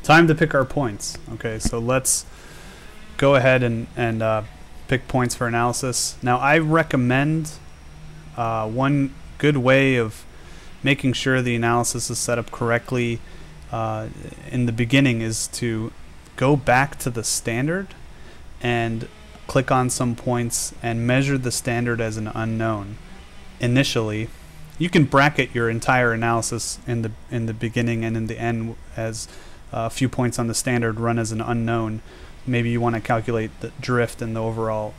time to pick our points. Okay, so let's go ahead and pick points for analysis. Now, I recommend one good way of making sure the analysis is set up correctly in the beginning is to go back to the standard and click on some points and measure the standard as an unknown initially. You can bracket your entire analysis in the beginning and in the end as a few points on the standard run as an unknown. Maybe you want to calculate the drift and the overall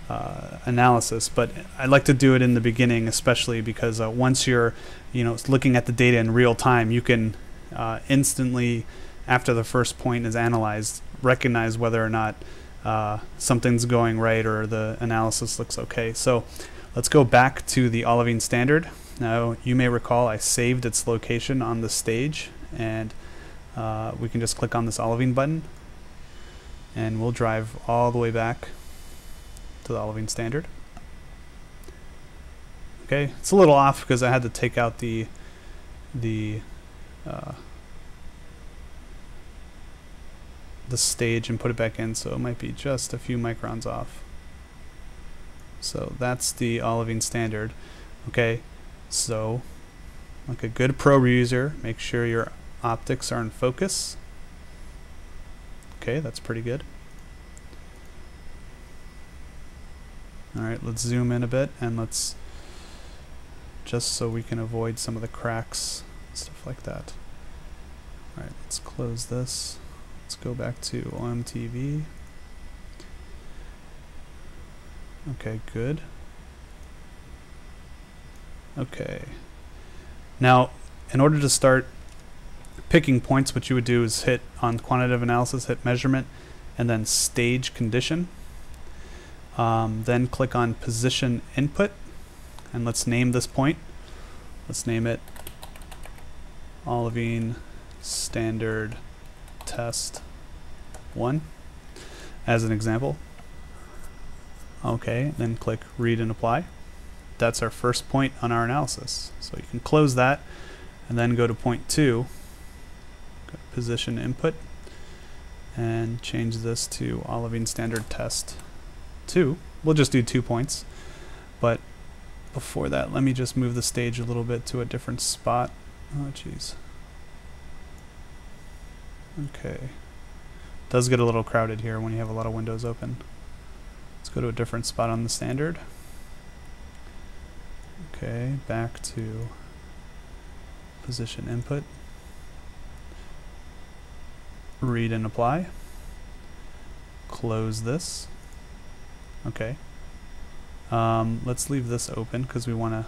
analysis, but I like to do it in the beginning, especially because once you're looking at the data in real time, you can instantly, after the first point is analyzed, recognize whether or not something's going right or the analysis looks okay. So let's go back to the olivine standard. Now, you may recall I saved its location on the stage, and we can just click on this olivine button and we'll drive all the way back to the olivine standard. Okay, it's a little off because I had to take out the stage and put it back in, so it might be just a few microns off. So that's the olivine standard. Okay, so like a good probe user, make sure your optics are in focus. Okay, that's pretty good. Alright, let's zoom in a bit and let's, just so we can avoid some of the cracks, stuff like that. Alright, let's close this. Let's go back to OMTV. Okay, good. Okay. Now, in order to start picking points, what you would do is hit on quantitative analysis, hit measurement, and then stage condition. Then click on position input, and let's name this point. Let's name it olivine standard test 1 as an example. Okay, then click read and apply. That's our first point on our analysis. So you can close that and then go to point 2, position input, and change this to olivine standard test 2. We'll just do 2 points, but before that, let me just move the stage a little bit to a different spot. Oh, jeez. Okay. Does get a little crowded here when you have a lot of windows open. Let's go to a different spot on the standard. Okay, back to position input. Read and apply. Close this. Okay. Let's leave this open because we want to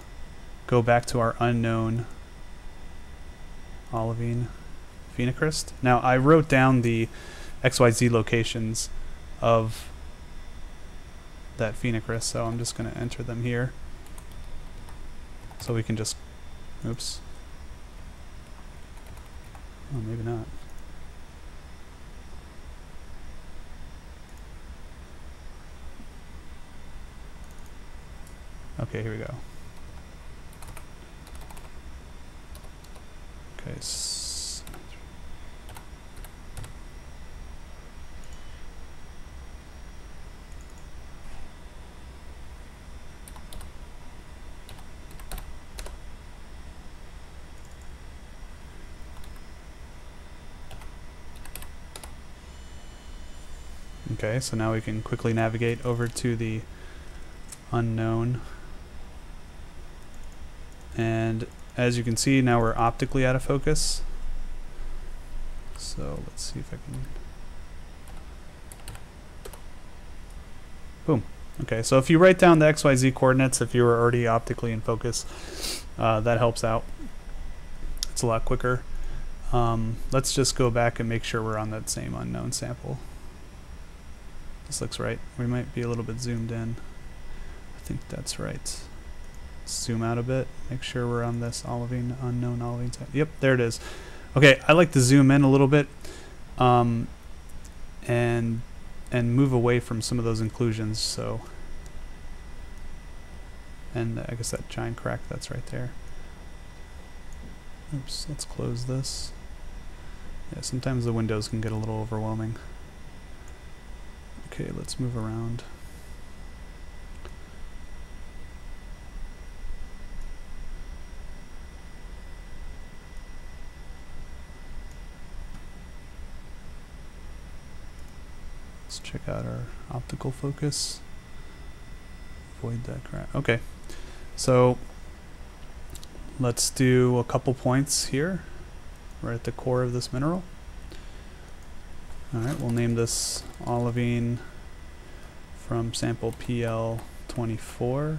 go back to our unknown olivine phenocryst. Now, I wrote down the XYZ locations of that phenocryst, so I'm just going to enter them here. So we can just, oops. Oh, maybe not. Okay, here we go. Okay. Okay, so now we can quickly navigate over to the unknown. And as you can see, now we're optically out of focus. So let's see if I can... Boom. Okay, so if you write down the XYZ coordinates, if you were already optically in focus, that helps out. It's a lot quicker. Let's just go back and make sure we're on that same unknown sample. This looks right. We might be a little bit zoomed in. I think that's right. Zoom out a bit. Make sure we're on this unknown olivine sample. Yep, there it is. Okay, I like to zoom in a little bit and move away from some of those inclusions. So, and I guess that giant crack that's right there. Oops, let's close this. Yeah, sometimes the windows can get a little overwhelming. Okay, let's move around. Let's check out our optical focus. Avoid that crap. Okay, so let's do a couple points here, right at the core of this mineral. Alright, we'll name this olivine from sample PL24.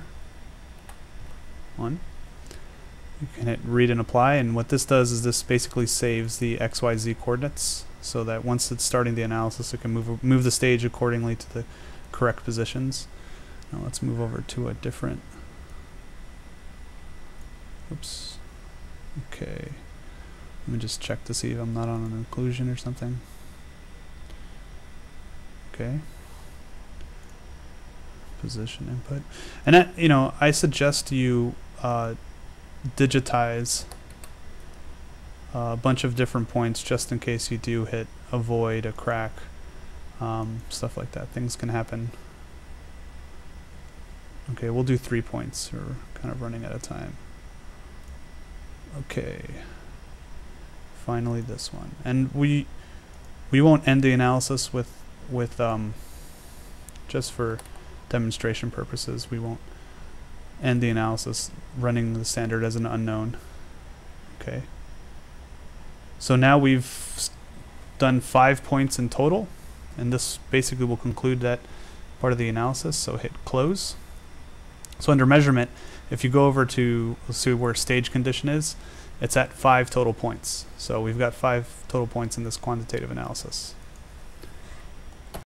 1. You can hit read and apply, and what this does is this basically saves the XYZ coordinates, so that once it's starting the analysis it can move the stage accordingly to the correct positions. Now let's move over to a different, oops, okay, let me just check to see if I'm not on an occlusion or something. Okay, position input, and that, you know, I suggest you digitize a bunch of different points just in case you do hit a void, a crack, stuff like that. Things can happen. Okay, we'll do 3 points. We're kind of running out of time. Okay, finally this one, and we won't end the analysis with just for demonstration purposes, we won't end the analysis running the standard as an unknown. Okay, so now we've done 5 points in total, and this basically will conclude that part of the analysis. So hit close. So under measurement, if you go over to, let's see where stage condition is, it's at 5 total points. So we've got 5 total points in this quantitative analysis.